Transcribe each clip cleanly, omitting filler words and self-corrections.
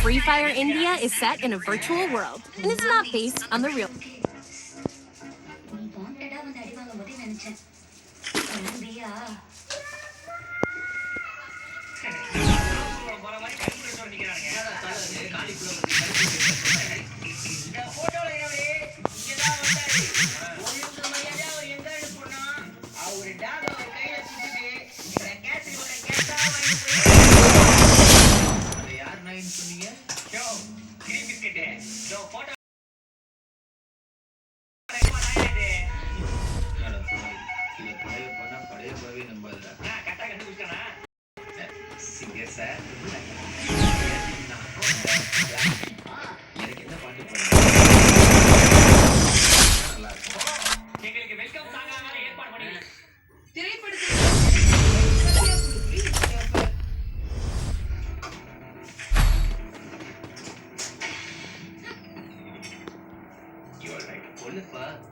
Free Fire India is set in a virtual world and is not based on the real.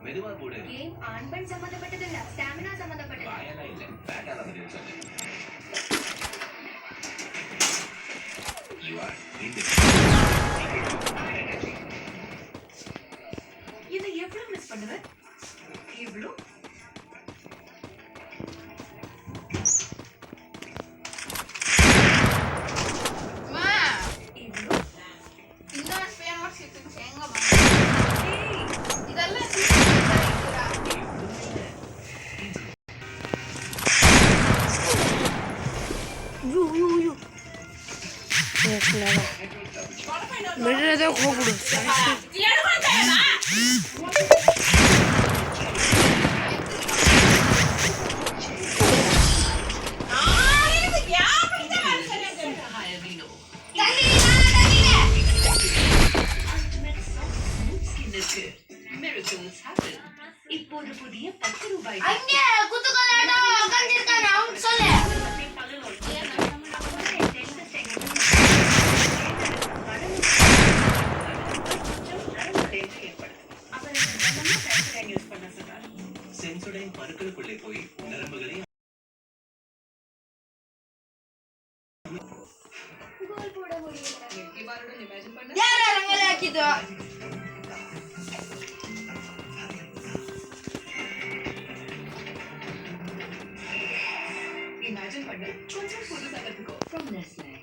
மெதுவா போடு. Game on பெண் சம்பந்தப்பட்டது இல்ல, stamina சம்பந்தப்பட்டது. வாயல இல்ல, பேட்டால வந்து சொல்லு. You are in the. இதை எவ்வளவு மிஸ் பண்ணுவ? இவ்வளவு மெடலே கூப்பிடு இப்போது புதிய 10 ரூபாய் சென்சோடைன் பருக்களுக்குள்ளே போய் நரம்புகளை கோல் போட முடியல. இவரோட இமேஜின் பண்ண யாரா ரங்கல ஆக்கிதோ இமேஜின் பண்ண கொஞ்சம் புதுசா கத்துக்கோ. From Nestle.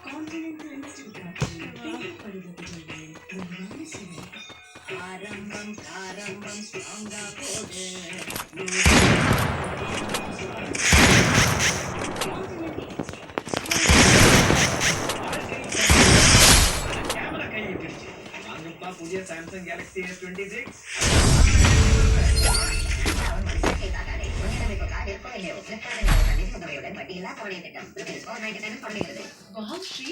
Continental Instant Coffee. பருவத்திலே பிரதான சுவை. ஆரம்பம் ஸ்ட்ராங்கா போடு. புதிய Samsung Galaxy S26 wow Sri